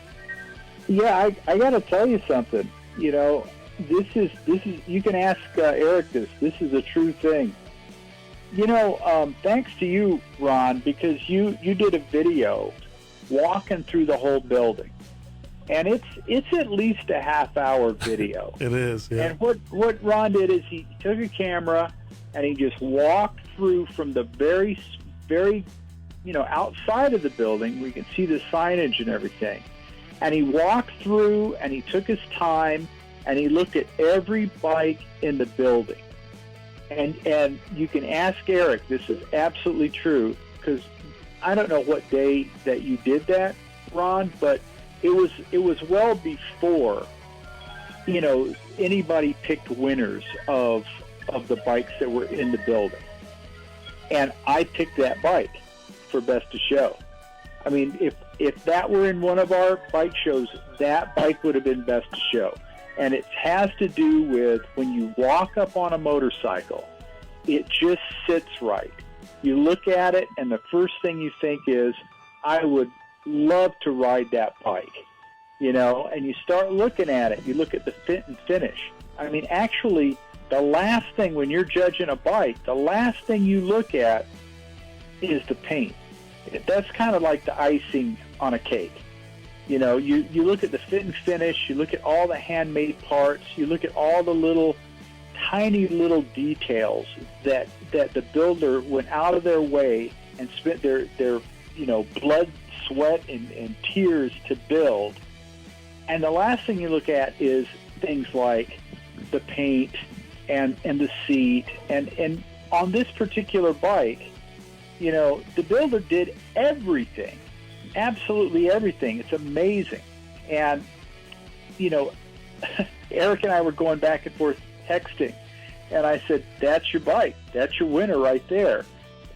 Yeah, I got to tell you something. You know, this is. You can ask Eric this. This is a true thing. You know, thanks to you, Ron, because you did a video walking through the whole building, and it's at least a half-hour video. It is. Yeah. And what Ron did is he took a camera and he just walked through from the very, outside of the building. We can see the signage and everything. And he walked through and he took his time and he looked at every bike in the building. And you can ask Eric, this is absolutely true, because I don't know what day that you did that, Ron, but it was well before, anybody picked winners of the bikes that were in the building. And I picked that bike for Best of Show. I mean, if that were in one of our bike shows, that bike would have been Best of Show. And it has to do with when you walk up on a motorcycle, it just sits right. You look at it, and the first thing you think is, I would love to ride that bike, and you start looking at it. You look at the fit and finish. I mean, actually, the last thing when you're judging a bike, the last thing you look at is the paint. That's kind of like the icing on a cake. You look at the fit and finish, you look at all the handmade parts, you look at all the tiny little details that the builder went out of their way and spent their blood, sweat, and tears to build. And the last thing you look at is things like the paint and the seat. And on this particular bike, the builder did everything. Absolutely everything. It's amazing. And, Eric and I were going back and forth texting, and I said, that's your bike. That's your winner right there.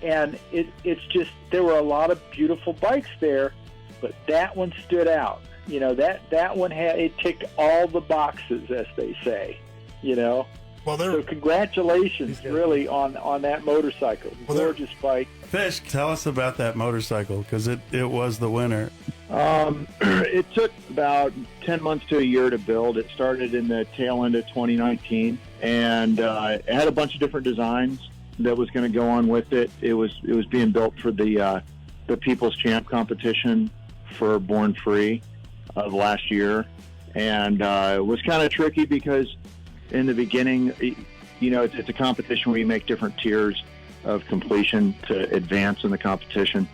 And it's just, there were a lot of beautiful bikes there, but that one stood out. That one it ticked all the boxes, as they say, Well, so congratulations, really, on that motorcycle. Gorgeous bike. Fish, tell us about that motorcycle, because it was the winner. It took about 10 months to a year to build. It started in the tail end of 2019, and it had a bunch of different designs that was going to go on with it. It was being built for the People's Champ competition for Born Free of last year, and it was kind of tricky because in the beginning, it's a competition where you make different tiers of completion to advance in the competition.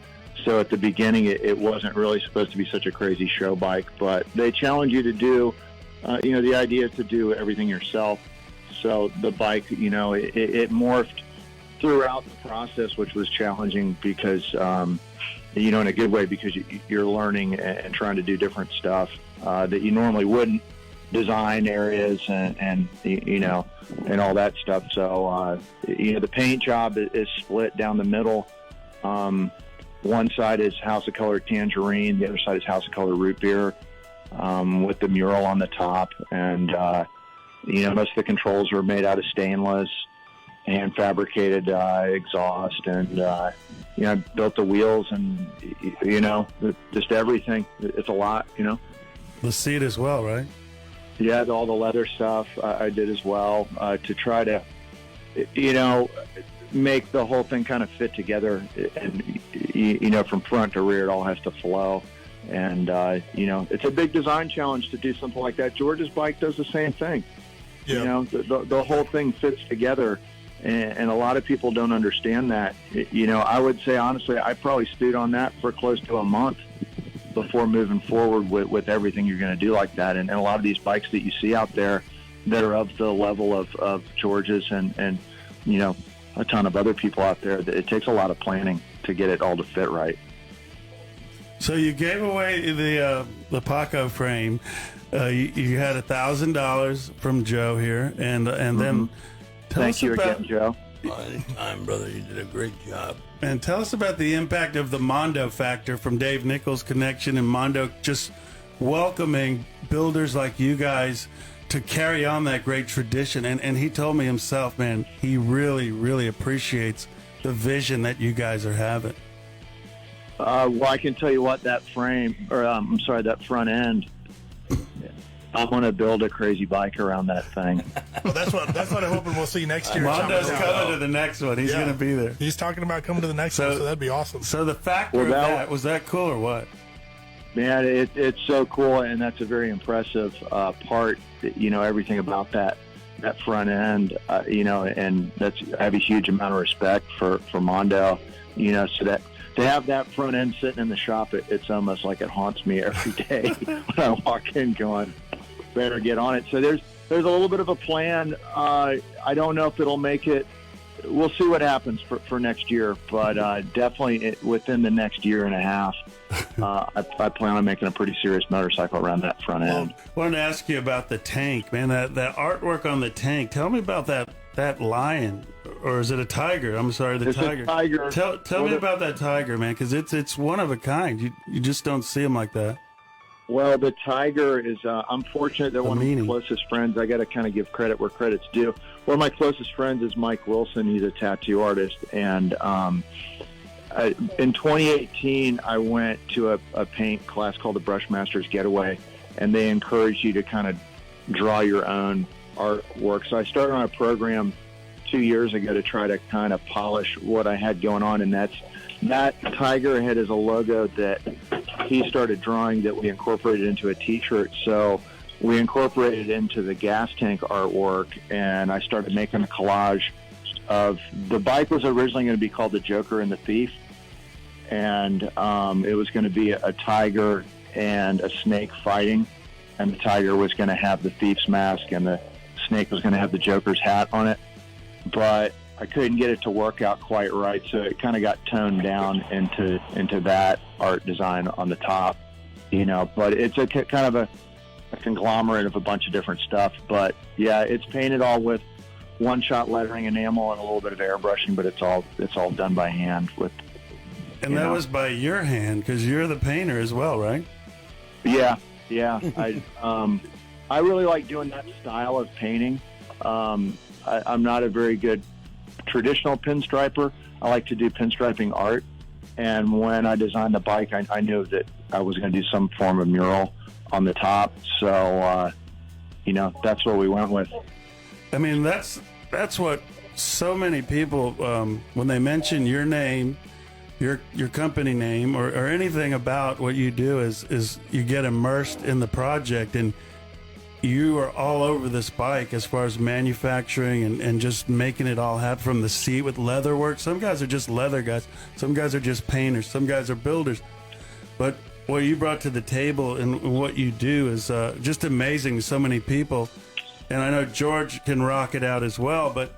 So at the beginning, it wasn't really supposed to be such a crazy show bike, but they challenge you to do, the idea is to do everything yourself. So the bike, it morphed throughout the process, which was challenging because, in a good way, because you're learning and trying to do different stuff that you normally wouldn't. Design areas and all that stuff. So the paint job is split down the middle. One side is House of Color Tangerine, the other side is House of Color Root Beer, with the mural on the top. And most of the controls are made out of stainless and fabricated exhaust, and I built the wheels and just everything. It's a lot. The seat as well, right? Yeah, all the leather stuff I did as well to try to, make the whole thing kind of fit together. And, from front to rear, it all has to flow. And, it's a big design challenge to do something like that. George's bike does the same thing. Yeah. The whole thing fits together. And a lot of people don't understand that. I would say, honestly, I probably stewed on that for close to a month before moving forward with everything you're going to do like that. And a lot of these bikes that you see out there that are of the level of George's and a ton of other people out there, it takes a lot of planning to get it all to fit right. So you gave away the Paco frame. You had $1,000 from Joe here, and then tell Thank us you about, again, Joe. Anytime, brother. You did a great job. And tell us about the impact of the Mondo factor from Dave Nichols' connection and Mondo just welcoming builders like you guys to carry on that great tradition. And he told me himself, man, he really, really appreciates the vision that you guys are having. Well, I can tell you what, that frame, that front end I'm going to build a crazy bike around that thing. Well, that's what I'm hoping we'll see next year. Mondo's coming to the next one. He's going to be there. He's talking about coming to the next one, so that'd be awesome. So the factor of that, was that cool or what? Man, it's so cool, and that's a very impressive part. Everything about that front end, and I have a huge amount of respect for Mondo, so that to have that front end sitting in the shop, it's almost like it haunts me every day when I walk in going, better get on it. So there's a little bit of a plan. I don't know if it'll make it. We'll see what happens for next year, but definitely within the next year and a half, I plan on making a pretty serious motorcycle around that front end. I wanted to ask you about the tank, man. That artwork on the tank. Tell me about that lion, or is it a tiger? I'm sorry, It's tiger. a tiger. Tell me about that tiger, man, because it's one of a kind. You just don't see them like that. Well, the tiger is, I'm fortunate that one of my closest friends, I got to kind of give credit where credit's due. One of my closest friends is Mike Wilson. He's a tattoo artist. And in 2018, I went to a paint class called the Brushmaster's Getaway, and they encourage you to kind of draw your own artwork. So I started on a program 2 years ago to try to kind of polish what I had going on, and that tiger head is a logo that he started drawing that we incorporated into a t-shirt. So we incorporated it into the gas tank artwork, and I started making a collage of the bike. Was originally going to be called the Joker and the Thief, and it was going to be a tiger and a snake fighting, and the tiger was going to have the thief's mask, and the snake was going to have the Joker's hat on it. But I couldn't get it to work out quite right, so it kind of got toned down into that art design on the top, But it's a kind of a conglomerate of a bunch of different stuff. But yeah, it's painted all with one-shot lettering, enamel, and a little bit of airbrushing, but it's all done by hand with. And that was by your hand, because you're the painter as well, right? Yeah. I really like doing that style of painting. I'm not a very good traditional pinstriper. I like to do pinstriping art, and when I designed the bike, I knew that I was going to do some form of mural on the top, so that's what we went with. I mean, that's what so many people, when they mention your name, your company name, or anything about what you do, is you get immersed in the project, and you are all over this bike as far as manufacturing and just making it all happen from the seat with leather work. Some guys are just leather guys. Some guys are just painters. Some guys are builders. But what you brought to the table and what you do is just amazing to so many people. And I know George can rock it out as well. But,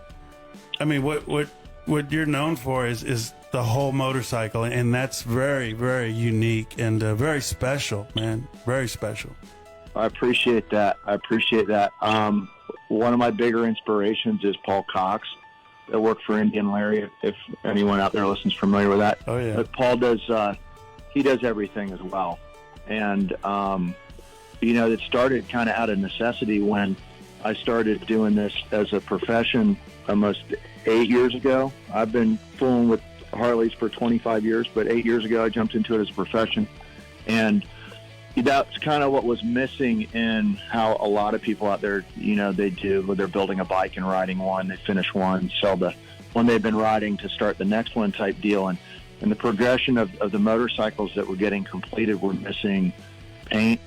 I mean, what you're known for is the whole motorcycle. And that's very, very unique and very special, man. Very special. I appreciate that. One of my bigger inspirations is Paul Cox, that worked for Indian Larry, if anyone out there listens familiar with that. Oh, yeah. But Paul does everything as well. And, it started kind of out of necessity when I started doing this as a profession almost 8 years ago. I've been fooling with Harleys for 25 years, but 8 years ago I jumped into it as a profession. And that's kind of what was missing in how a lot of people out there, they do, when they're building a bike and riding one, they finish one, sell the one they've been riding to start the next one type deal. And the progression of the motorcycles that were getting completed were missing paint.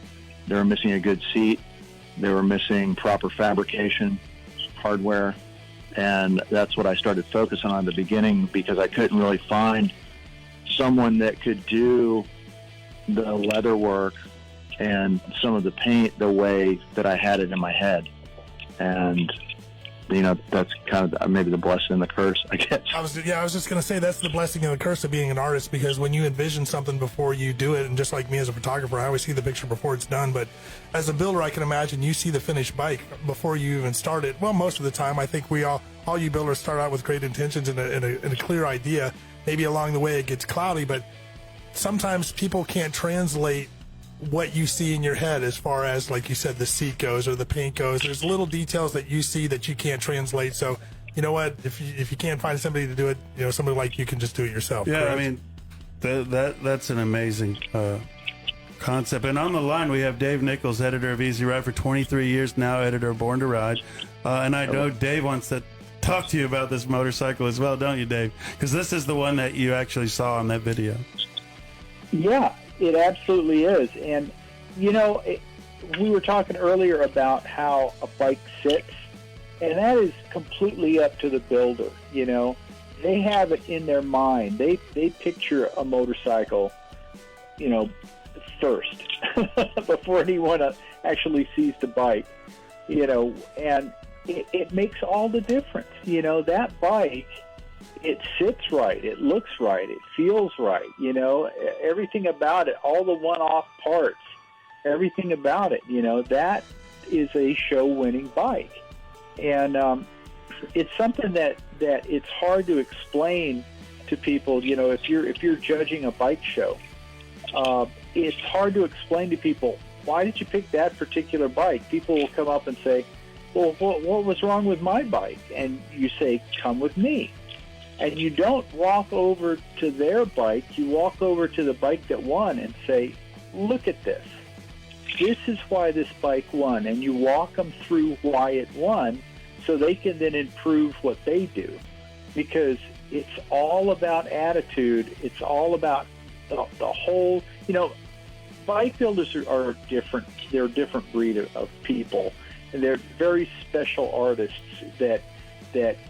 They were missing a good seat. They were missing proper fabrication, hardware. And that's what I started focusing on at the beginning, because I couldn't really find someone that could do the leather work and some of the paint the way that I had it in my head. And that's kind of maybe the blessing and the curse, I guess. I was just going to say that's the blessing and the curse of being an artist, because when you envision something before you do it, and just like me as a photographer, I always see the picture before it's done, but as a builder, I can imagine you see the finished bike before you even start it. Well, most of the time, I think all you builders start out with great intentions and a clear idea. Maybe along the way it gets cloudy, but sometimes people can't translate what you see in your head as far as, like you said, the seat goes or the paint goes. There's little details that you see that you can't translate. So, you know what? If you can't find somebody to do it, somebody like you can just do it yourself. Yeah, correct? I mean, that's an amazing concept. And on the line, we have Dave Nichols, editor of Easy Ride for 23 years now, editor of Born to Ride. And I know Dave wants to talk to you about this motorcycle as well, don't you, Dave? Because this is the one that you actually saw in that video. Yeah, it absolutely is. And, you know, we were talking earlier about how a bike sits, and that is completely up to the builder, you know. They have it in their mind. They picture a motorcycle, you know, first before anyone actually sees the bike, you know, and it makes all the difference. You know, that bike, it sits right, it looks right, it feels right, you know, everything about it, all the one-off parts, everything about it, you know, that is a show-winning bike. And it's something that it's hard to explain to people, you know, if you're judging a bike show. It's hard to explain to people, why did you pick that particular bike? People will come up and say, well, what was wrong with my bike? And you say, come with me. And you don't walk over to their bike, you walk over to the bike that won and say, look at this. This is why this bike won. And you walk them through why it won so they can then improve what they do. Because it's all about attitude. It's all about the whole, you know, bike builders are different. They're a different breed of people. And they're very special artists that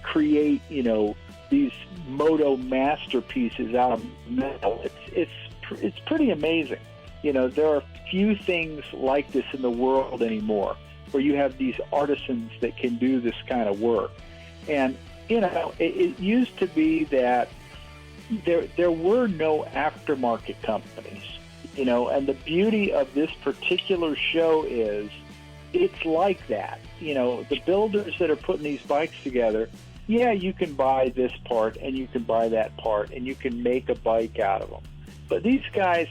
create, you know, these moto masterpieces out of metal. It's pretty amazing. You know, there are few things like this in the world anymore, where you have these artisans that can do this kind of work. And, you know, it used to be that there were no aftermarket companies, you know, and the beauty of this particular show is it's like that. You know, the builders that are putting these bikes together, yeah, you can buy this part and you can buy that part and you can make a bike out of them. But these guys,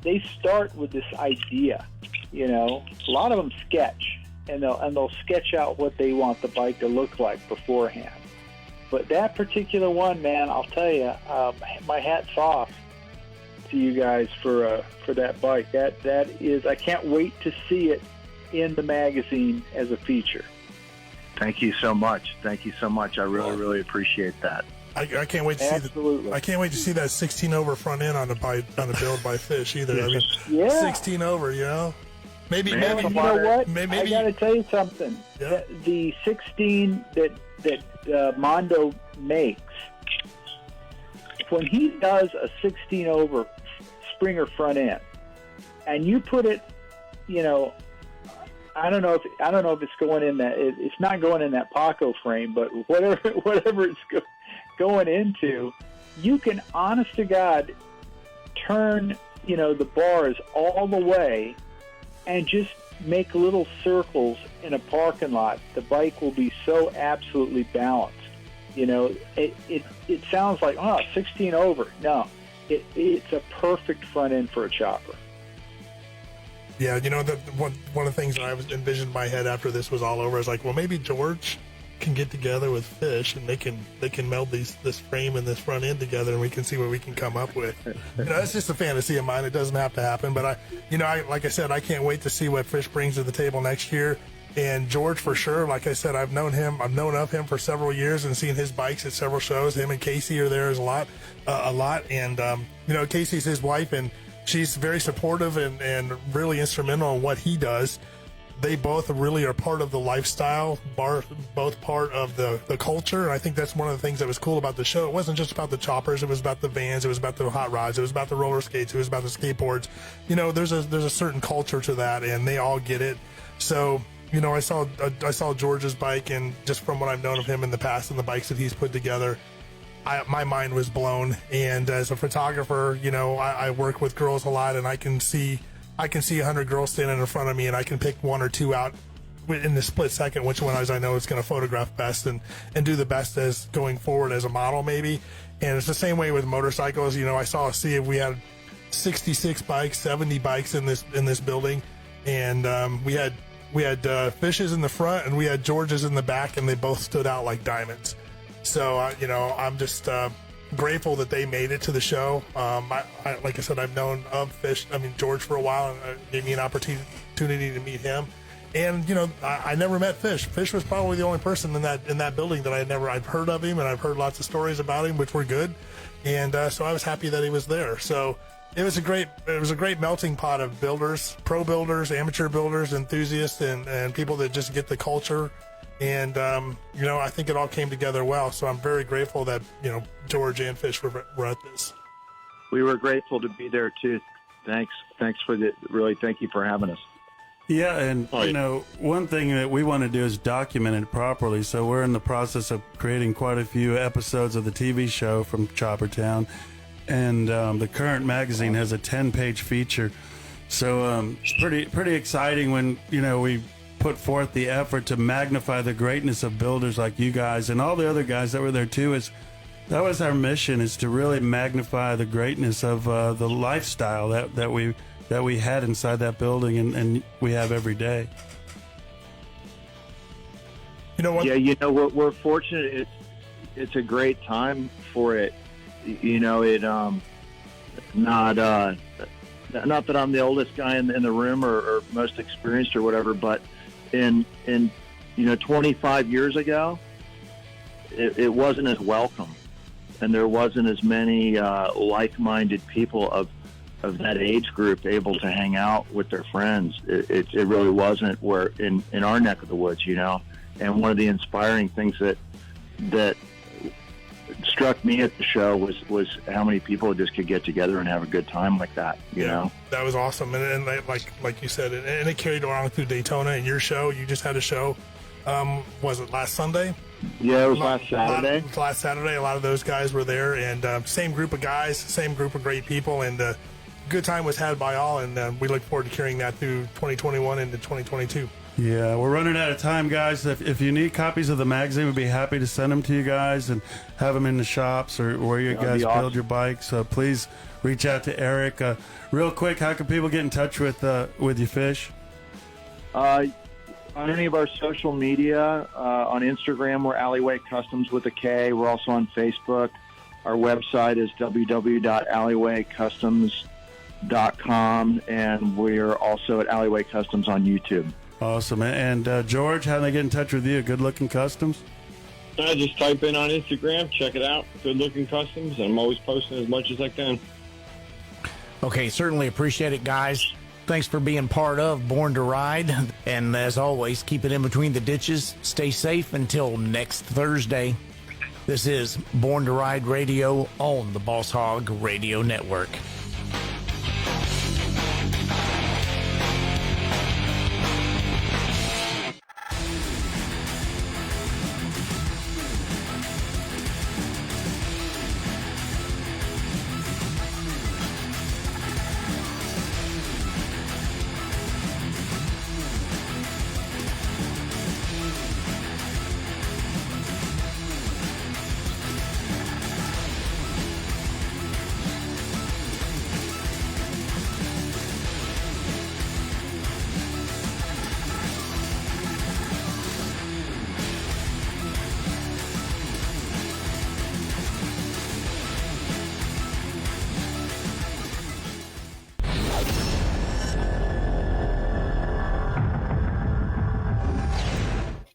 they start with this idea, you know. A lot of them sketch, and they'll sketch out what they want the bike to look like beforehand. But that particular one, man, I'll tell you, my hat's off to you guys for that bike. That is, I can't wait to see it in the magazine as a feature. Thank you so much. Thank you so much. I really, really appreciate that. I can't wait to see I can't wait to see that 16 over front end on the build by Fish either. I mean, yeah. 16 over, you know. Maybe you know what? I got to tell you something. Yeah. The 16 that Mondo makes, when he does a 16 over Springer front end, and you put it, you know, I don't know if it's going in that. It's not going in that Paco frame, but whatever it's going into, you can, honest to God, turn, you know, the bars all the way and just make little circles in a parking lot. The bike will be so absolutely balanced. You know, it sounds like, 16 over. No, it's a perfect front end for a chopper. Yeah, you know, one of the things that I was envisioned in my head after this was all over is like, well, maybe George can get together with Fish and they can meld this frame and this front end together, and we can see what we can come up with. You know, it's just a fantasy of mine. It doesn't have to happen, but like I said, I can't wait to see what Fish brings to the table next year. And George, for sure, like I said, I've known of him for several years and seen his bikes at several shows. Him and Casey are there a lot. And you know, Casey's his wife, and she's very supportive and really instrumental in what he does. They both really are part of the lifestyle, both part of the culture. And I think that's one of the things that was cool about the show. It wasn't just about the choppers. It was about the vans. It was about the hot rods. It was about the roller skates. It was about the skateboards. You know, there's a certain culture to that, and they all get it. So, you know, I saw George's bike, and just from what I've known of him in the past and the bikes that he's put together, my mind was blown. And as a photographer, you know, I work with girls a lot, and I can see 100 girls standing in front of me, and I can pick one or two out in the split second which one I know is going to photograph best and do the best as going forward as a model, maybe. And it's the same way with motorcycles. You know, I saw we had 66 bikes, 70 bikes in this building, and we had Fish's in the front and we had George's in the back, and they both stood out like diamonds. So you know, I'm just grateful that they made it to the show. Like I said, I've known of George for a while, and gave me an opportunity to meet him. And I never met Fish. Fish was probably the only person in that building that I've heard of him, and I've heard lots of stories about him, which were good. And so I was happy that he was there. So it was a great melting pot of builders, pro builders, amateur builders, enthusiasts, and people that just get the culture. And I think it all came together well. So I'm very grateful that George and Fish were at this. We were grateful to be there too. Thanks for thank you for having us. Yeah, and one thing that we want to do is document it properly. So we're in the process of creating quite a few episodes of the TV show from Choppertown, and the current magazine has a 10-page feature. So it's pretty exciting when we put forth the effort to magnify the greatness of builders like you guys and all the other guys that were there too. That was our mission, is to really magnify the greatness of the lifestyle that we had inside that building and we have every day. You know what? Yeah, we're fortunate. It's a great time for it. Not that I'm the oldest guy in the room or most experienced or whatever, but in 25 years ago, it wasn't as welcome, and there wasn't as many like-minded people of that age group able to hang out with their friends. It really wasn't where in our neck of the woods, And one of the inspiring things that struck me at the show was how many people just could get together and have a good time like that. You know, that was awesome. And like you said, and it carried along through Daytona and your show. You just had a show. Was it last Sunday? Yeah, it was last Saturday. Last Saturday, a lot of those guys were there, and same group of guys, same group of great people, and good time was had by all, and we look forward to carrying that through 2021 into 2022. Yeah, we're running out of time, guys. If you need copies of the magazine, we'd be happy to send them to you guys and have them in the shops or where you guys build your bikes. So please reach out to Eric. Real quick, how can people get in touch with you, Fish? On any of our social media, on Instagram, we're Alleyway Customs with a K. We're also on Facebook. Our website is www.alleywaycustoms.com, and we're also at Alleyway Customs on YouTube. Awesome. And George, how do they get in touch with you? Good Looking Customs? Just type in on Instagram, check it out, Good Looking Customs, and I'm always posting as much as I can. Okay, certainly appreciate it, guys. Thanks for being part of Born to Ride. And as always, keep it in between the ditches. Stay safe until next Thursday. This is Born to Ride Radio on the Boss Hog Radio Network.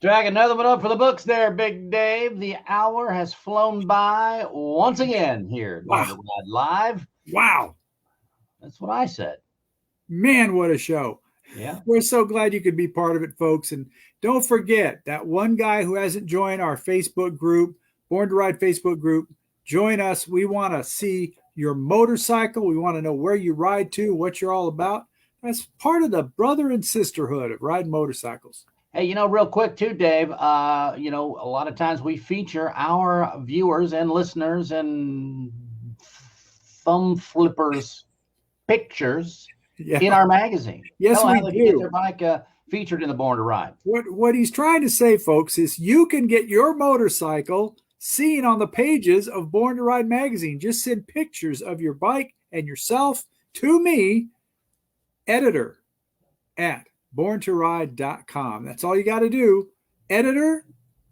Drag another one up for the books there, Big Dave. The hour has flown by once again here. Wow. Live. Wow. That's what I said. Man, what a show. Yeah. We're so glad you could be part of it, folks. And don't forget that one guy who hasn't joined our Facebook group, Born to Ride Facebook group, join us. We want to see your motorcycle. We want to know where you ride to, what you're all about. That's part of the brother and sisterhood of riding motorcycles. Hey, real quick too, Dave, a lot of times we feature our viewers and listeners and thumb flippers pictures in our magazine. Yes, we do. Get their bike featured in the Born to Ride. What he's trying to say, folks, is you can get your motorcycle seen on the pages of Born to Ride magazine. Just send pictures of your bike and yourself to me, editor at borntoride.com. That's all you got to do. Editor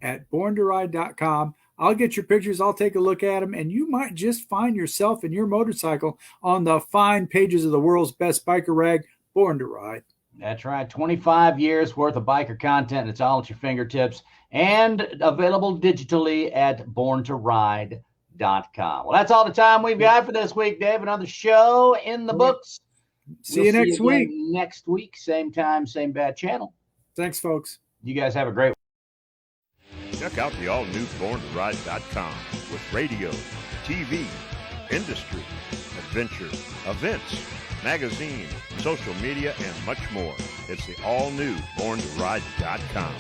at borntoride.com. I'll get your pictures. I'll take a look at them, and you might just find yourself and your motorcycle on the fine pages of the world's best biker rag, Born to Ride. That's right. 25 years worth of biker content. It's all at your fingertips and available digitally at borntoride.com. Well, that's all the time we've got for this week, Dave. Another show in the books. See you next week. Next week, same time, same bad channel. Thanks, folks. You guys have a great week. Check out the all-new borntoride.com with radio, TV, industry, adventure, events, magazine, social media, and much more. It's the all-new borntoride.com.